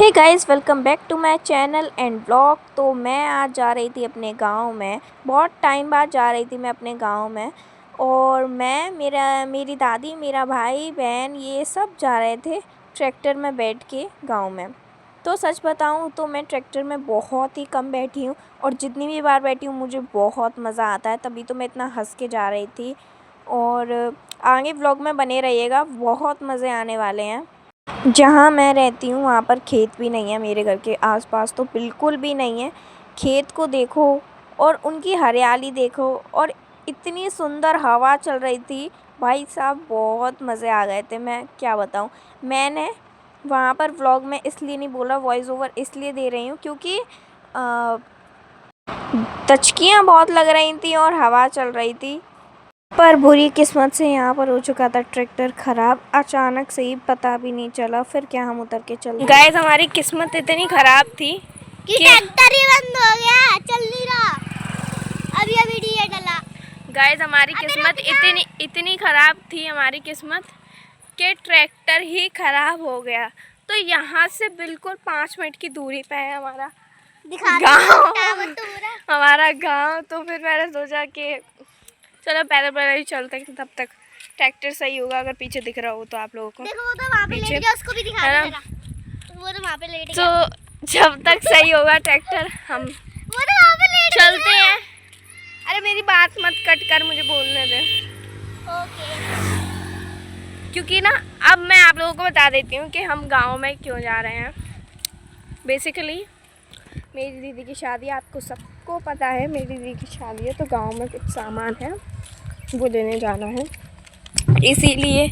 Hey guys, welcome back to my channel and blog. तो मैं आज जा रही थी अपने गांव में। बहुत टाइम बाद जा रही थी मैं अपने गांव में। और मेरी दादी, मेरा भाई बहन ये सब जा रहे थे ट्रैक्टर में बैठ के गांव में। तो सच बताऊं तो मैं ट्रैक्टर में बहुत ही कम बैठी हूं, और जितनी भी बार बैठी हूं मुझे बहुत मज़ा आता है। तभी तो मैं इतना हंस के जा रही थी। और आगे ब्लॉग में बने रहिएगा, बहुत मज़े आने वाले हैं। जहाँ मैं रहती हूँ वहाँ पर खेत भी नहीं है, मेरे घर के आसपास तो बिल्कुल भी नहीं है। खेत को देखो और उनकी हरियाली देखो, और इतनी सुंदर हवा चल रही थी भाई साहब, बहुत मज़े आ गए थे। मैं क्या बताऊँ। मैंने वहाँ पर व्लॉग में इसलिए नहीं बोला, वॉइस ओवर इसलिए दे रही हूँ क्योंकि तचकियाँ बहुत लग रही थी और हवा चल रही थी। पर बुरी किस्मत से यहाँ पर हो चुका था ट्रैक्टर ख़राब, अचानक से ही पता भी नहीं चला। फिर क्या हम उतर के चल गए। हमारी किस्मत इतनी ख़राब थी कि ट्रैक्टर ही बंद हो गया, चल नहीं रहा। अभी अभी डीए डला। गाइस हमारी किस्मत इतनी ख़राब थी, हमारी किस्मत कि ट्रैक्टर ही ख़राब हो गया। तो यहाँ से बिल्कुल 5 मिनट की दूरी पे है हमारा गाँव, हमारा गाँव। तो फिर मैंने सोचा कि चलो पैदल ही चलते हैं, तब तक ट्रैक्टर सही होगा। अगर पीछे दिख रहा हो तो आप लोगों को देखो, वो तो वहाँ पे लेट गया, उसको भी दिखा दे जरा। वो तो वहाँ पे लेट गया। तो जब तक सही होगा ट्रैक्टर, हम वो तो वहाँ पे लेट चलते हैं। अरे मेरी बात मत कट कर, मुझे बोलने दे। ओके। क्योंकि ना अब मैं आप लोगों को बता देती हूँ कि हम गांव में क्यों जा रहे हैं। बेसिकली मेरी दीदी की शादी, आपको सबको पता है मेरी दीदी की शादी है। तो गांव में कुछ सामान है वो लेने जाना है, इसीलिए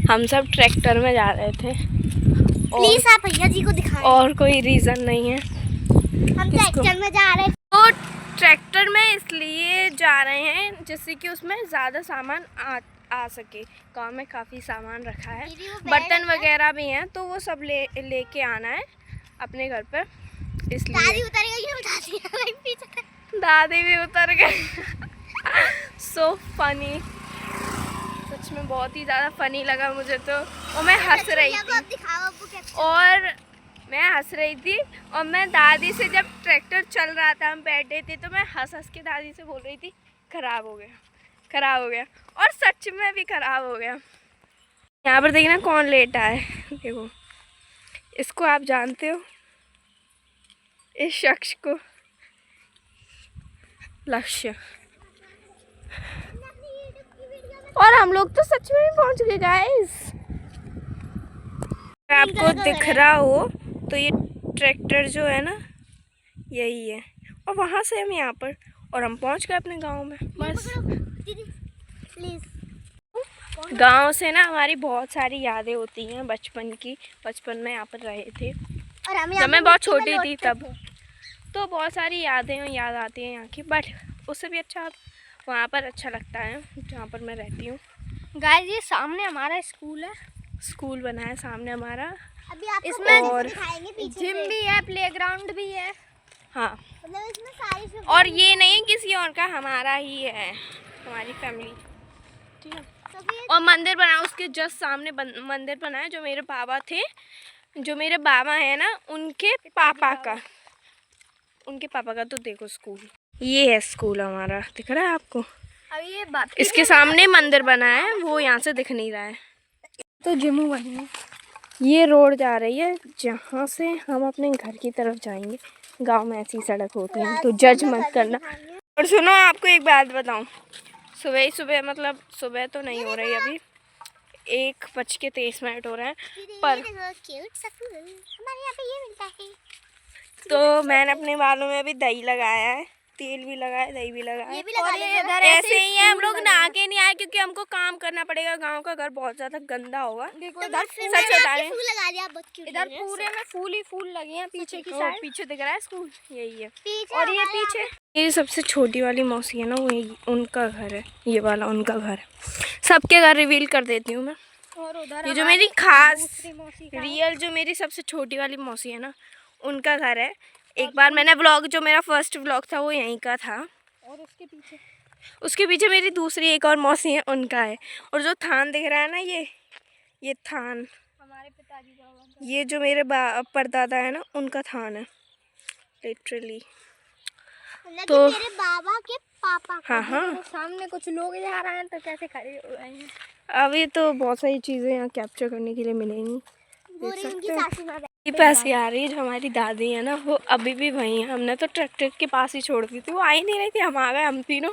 हम सब ट्रैक्टर में जा रहे थे। प्लीज आप भैया जी को दिखाएं। और कोई रीज़न नहीं है, हम ट्रैक्टर में जा रहे हैं। तो ट्रैक्टर में इसलिए जा रहे हैं जिससे कि उसमें ज़्यादा सामान आ सके। गांव में काफ़ी सामान रखा है, बर्तन वगैरह भी हैं, तो वो सब लेके आना है अपने घर पर। इसलिए दादी उतर गई, दादी भी उतर गई। सो फनी, सच में बहुत ही ज़्यादा फनी लगा मुझे तो। और मैं हंस रही थी, और मैं दादी से, जब ट्रैक्टर चल रहा था हम बैठे थे, तो मैं हंस के दादी से बोल रही थी ख़राब हो गया। और सच में भी ख़राब हो गया। यहाँ पर देखना कौन लेटा है, देखो इसको आप जानते हो, इस शख्स को, लक्ष्य। और हम लोग तो सच में भी पहुंच गए गाइस। अगर आपको दिख रहा हो तो ये ट्रैक्टर जो है ना, यही है। और वहाँ से हम यहाँ पर, और हम पहुंच गए अपने गांव में। बस गांव से ना हमारी बहुत सारी यादें होती हैं बचपन की। बचपन में यहाँ पर रहे थे, और जब मैं बहुत छोटी थी तब, तो बहुत सारी याद आती हैं यहाँ की। बट उससे भी अच्छा वहाँ पर अच्छा लगता है जहाँ पर मैं रहती हूँ। गाइस ये सामने हमारा स्कूल है, स्कूल बना है सामने हमारा। अभी इसमें और जिम भी है, प्लेग्राउंड भी है। हाँ, मतलब इसमें सारी और ये नहीं किसी और का, हमारा ही है, हमारी फैमिली, ठीक है। और मंदिर बना, उसके जस्ट सामने मंदिर बना है, जो मेरे बाबा थे, जो मेरे बाबा है ना, उनके पापा का। तो देखो स्कूल, ये है स्कूल हमारा, दिख रहा है आपको। अब ये बात, इसके सामने मंदिर बना है, वो यहाँ से दिख नहीं रहा है। तो जिमू बनी है, ये रोड जा रही है जहाँ से हम अपने घर की तरफ जाएंगे। गांव में ऐसी सड़क होती है, तो जज मत करना। और सुनो, आपको एक बात बताऊं, सुबह मतलब सुबह तो नहीं हो रही अभी, 1:23 हो रहे हैं, पर तो मैंने अपने बालों में अभी दही लगाया है, तेल भी लगाया, दही भी लगाया। और ये इधर ऐसे ही है, हम लोग नहा के नहीं आए क्योंकि हमको काम करना पड़ेगा। गांव का घर बहुत ज्यादा गंदा होगा। सच बता रहे हैं, इधर पूरे में फूल ही फूल लगे हैं। पीछे की साइड, पीछे दिख रहा है स्कूल, यही है। और ये पीछे, ये सबसे छोटी वाली मौसी है ना, वो उनका घर है, ये वाला उनका घर है। सबके घर रिवील कर देती हूँ मैं। और उधर ये जो मेरी खास रियल, जो मेरी सबसे छोटी वाली मौसी है ना, उनका घर है। एक बार मैंने व्लॉग, जो मेरा फर्स्ट व्लॉग था वो यहीं का था। और उसके पीछे मेरी दूसरी एक और मौसी है, उनका है। और जो थान दिख रहा है ना, ये थान हमारे पिता ये जो मेरे परदादा है ना, उनका थान है लिटरली। तो मेरे बाबा के पापा का। हाँ सामने कुछ लोग जा रहे हैं तो कैसे खड़े हो गए हैं। अभी तो बहुत सारी चीज़ें यहाँ कैप्चर करने के लिए मिलेंगी। देख सकते हैं ये पास आ रही है जो हमारी दादी है ना, वो अभी भी वहीं है। हमने तो ट्रैक्टर के पास ही छोड़ दी थी, वो आ ही नहीं रही थी। हम आ गए हम तीनों,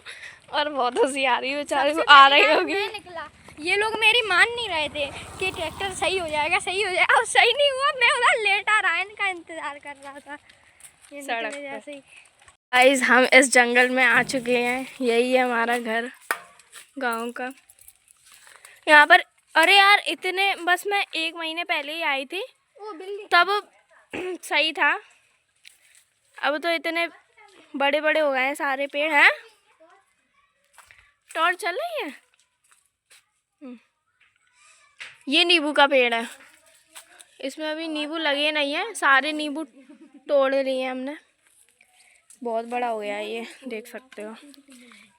और बहुत हंसी आ रही है बेचारे को। आ रही होगी। निकला, ये लोग मेरी मान नहीं रहे थे कि ट्रैक्टर सही हो जाएगा सही हो जाएगा। अब सही नहीं हुआ, मैं उधर लेटा रहा इनका इंतजार कर रहा था। ये सड़क जैसे ही गाइस हम इस जंगल में आ चुके हैं। यही है हमारा घर गांव का। यहाँ पर अरे यार इतने, बस मैं 1 महीने पहले ही आई थी तब सही था। अब तो इतने बड़े बड़े हो गए हैं सारे पेड़। हैं टॉर्च चल रही है। ये नींबू का पेड़ है, इसमें अभी नींबू लगे नहीं है, सारे नींबू तोड़ लिए हैं हमने। बहुत बड़ा हो गया है ये, देख सकते हो।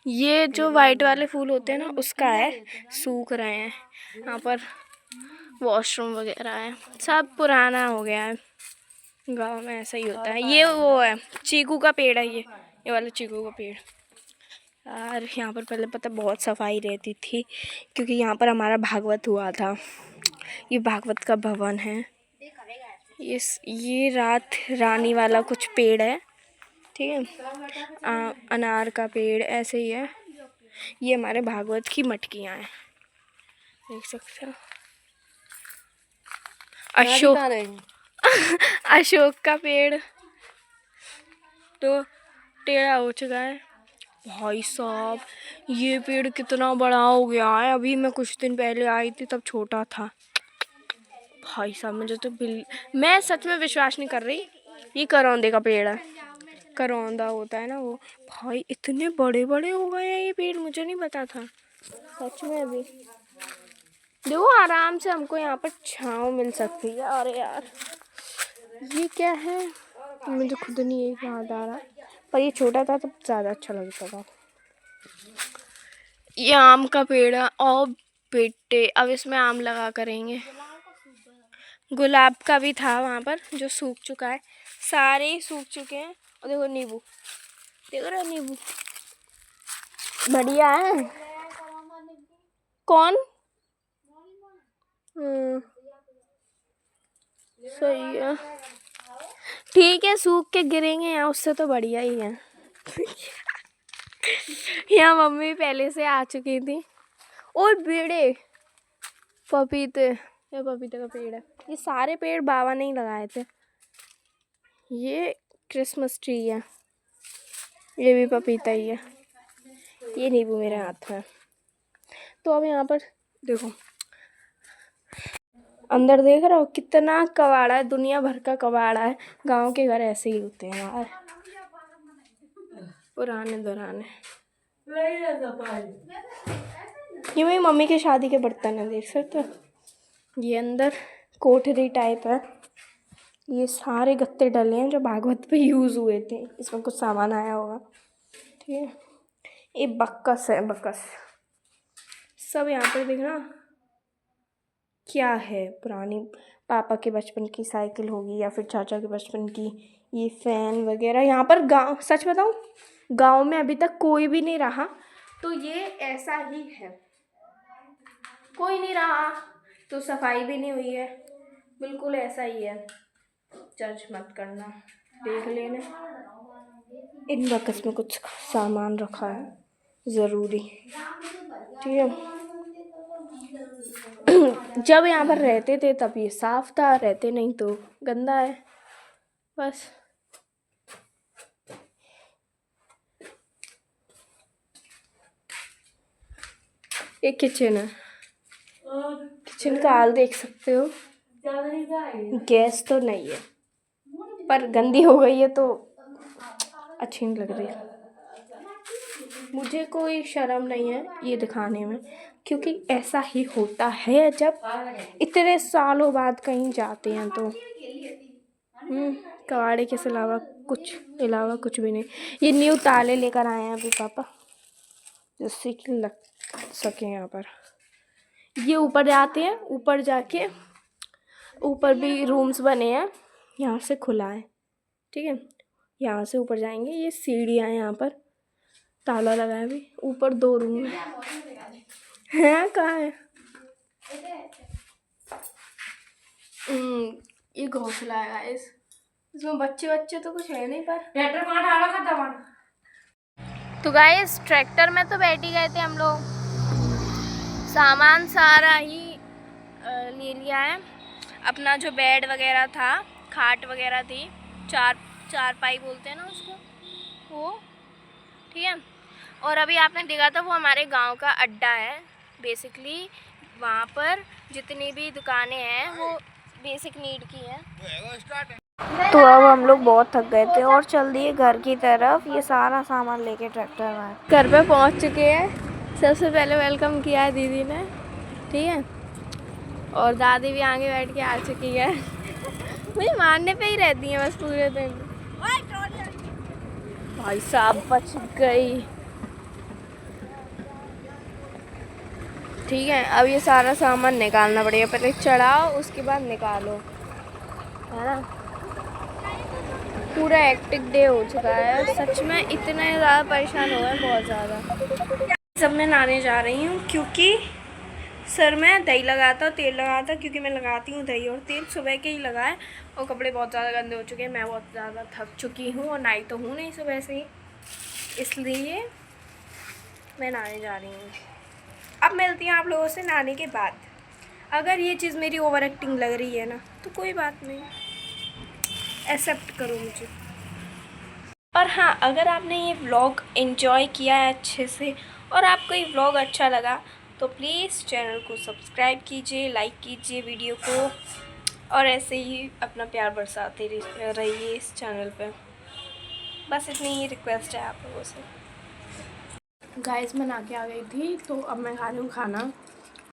ये जो वाइट वाले फूल होते हैं ना, उसका है, सूख रहे हैं। यहाँ पर वॉशरूम वगैरह है, सब पुराना हो गया है। गांव में ऐसा ही होता है। ये वो है चीकू का पेड़ है, ये वाला चीकू का पेड़। और यहाँ पर पहले पता बहुत सफाई रहती थी, क्योंकि यहाँ पर हमारा भागवत हुआ था। ये भागवत का भवन है। ये रात रानी वाला कुछ पेड़ है, ठीक है। अनार का पेड़ ऐसे ही है। ये हमारे भागवत की मटकियाँ हैं, देख सकते हो। अशोक अशोक का पेड़ तो टेढ़ा हो चुका है। भाई साहब ये पेड़ कितना बड़ा हो गया है। अभी मैं कुछ दिन पहले आई थी तब छोटा था। भाई साहब मुझे तो मैं सच में विश्वास नहीं कर रही। ये करौंदे का पेड़ है, करौंदा होता है ना वो। भाई इतने बड़े बड़े हो गए हैं ये पेड़, मुझे नहीं पता था सच में। अभी देखो आराम से हमको यहाँ पर छाँव मिल सकती है। अरे यार ये क्या है, मुझे खुद नहीं याद आ रहा, पर ये छोटा था तो ज़्यादा अच्छा लगता था। ये आम का पेड़ है। और बेटे अब इसमें आम लगा करेंगे। गुलाब का भी था वहाँ पर जो सूख चुका है, सारे ही सूख चुके हैं। और देखो नींबू, देखो रहा नींबू बढ़िया है। कौन सही है, ठीक है। सूख के गिरेंगे यहाँ, उससे तो बढ़िया ही है। यहाँ मम्मी पहले से आ चुकी थी। और पेड़े पपीते, ये पपीते का पेड़ है। ये सारे पेड़ बाबा ने ही लगाए थे। ये क्रिसमस ट्री है, ये भी पपीता ही है। ये नींबू मेरे हाथ में। तो अब यहाँ पर देखो अंदर, देख रहे हो कितना कबाड़ा है, दुनिया भर का कबाड़ा है। गांव के घर ऐसे ही होते हैं यार, पुराने दौराने। ये मेरी मम्मी की शादी के बर्तन है, देख सकते हो। ये अंदर कोठरी टाइप है। ये सारे गत्ते डले हैं जो भागवत पे यूज़ हुए थे, इसमें कुछ सामान आया होगा, ठीक है। ये बक्कस है, बक्कस सब यहाँ पर देखना क्या है। पुरानी पापा के बचपन की साइकिल होगी या फिर चाचा के बचपन की। ये फैन वगैरह यहाँ पर गांव, सच बताऊँ गांव में अभी तक कोई भी नहीं रहा, तो ये ऐसा ही है। कोई नहीं रहा तो सफाई भी नहीं हुई है, बिल्कुल ऐसा ही है। जज मत करना, देख लेना। इन बक्स में कुछ सामान रखा है ज़रूरी, ठीक है। जब यहाँ पर रहते थे तब ये साफ था, रहते नहीं तो गंदा है बस। एक किचन है, किचन का हाल देख सकते हो। गैस तो नहीं है, पर गंदी हो गई है तो अच्छी नहीं लग रही। मुझे कोई शर्म नहीं है ये दिखाने में, क्योंकि ऐसा ही होता है जब इतने सालों बाद कहीं जाते हैं तो। कबाड़े के अलावा कुछ भी नहीं। ये न्यू ताले लेकर आए हैं अभी पापा, जिससे कि लग सके यहाँ पर। ये ऊपर जाते हैं, ऊपर जाके ऊपर भी रूम्स बने हैं, यहाँ से खुला है, ठीक है। यहाँ से ऊपर जाएंगे, ये सीढ़ियाँ हैं, यहाँ पर ताला लगा है। अभी ऊपर 2 रूम हैं। कहाँ है? ये घोंसला है गाइस, इसमें बच्चे तो कुछ है नहीं, पर ट्रैक्टर कहाँ डाला था। तो गाइस ट्रैक्टर में तो बैठ ही गए थे हम लोग, सामान सारा ही ले लिया है। अपना जो बेड वगैरह था, खाट वगैरह थी, चारपाई बोलते हैं ना उसको, वो, ठीक है। और अभी आपने देखा था वो हमारे गांव का अड्डा है बेसिकली। वहाँ पर जितनी भी दुकानें हैं वो बेसिक नीड की हैं। तो अब हम लोग बहुत थक गए थे और चल दिए घर की तरफ। ये सारा सामान लेके ट्रैक्टर में घर पे पहुँच चुके हैं। सबसे पहले वेलकम किया है दीदी ने, ठीक है। और दादी भी आगे बैठ के आ चुकी है। मुझे मारने पे ही रहती है बस पूरे दिन। भाई साहब बच गई, ठीक है। अब ये सारा सामान निकालना पड़ेगा, पहले चढ़ाओ उसके बाद निकालो, है ना। पूरा हेक्टिक डे हो चुका है सच में, इतना ज़्यादा परेशान हो गए, बहुत ज़्यादा। सब मैं नहाने जा रही हूँ क्योंकि सर में दही लगाता, तेल लगाता, क्योंकि मैं लगाती हूँ दही और तेल सुबह के ही लगाए। और कपड़े बहुत ज़्यादा गंदे हो चुके हैं, मैं बहुत ज़्यादा थक चुकी हूँ और नहाई तो हूँ नहीं सुबह से ही, इसलिए मैं नहाने जा रही हूँ। अब मिलती हूँ आप लोगों से नहाने के बाद। अगर ये चीज़ मेरी ओवर एक्टिंग लग रही है ना तो कोई बात नहीं, एक्सेप्ट करो मुझे। और हाँ, अगर आपने ये व्लॉग एंजॉय किया है अच्छे से और आपको ये व्लॉग अच्छा लगा तो प्लीज़ चैनल को सब्सक्राइब कीजिए, लाइक कीजिए वीडियो को, और ऐसे ही अपना प्यार बरसाते रहिए इस चैनल पे। बस इतनी ही रिक्वेस्ट है आप लोगों से। गाइस मैं नहा के आ गई थी, तो अब मैं खा रही हूँ खाना।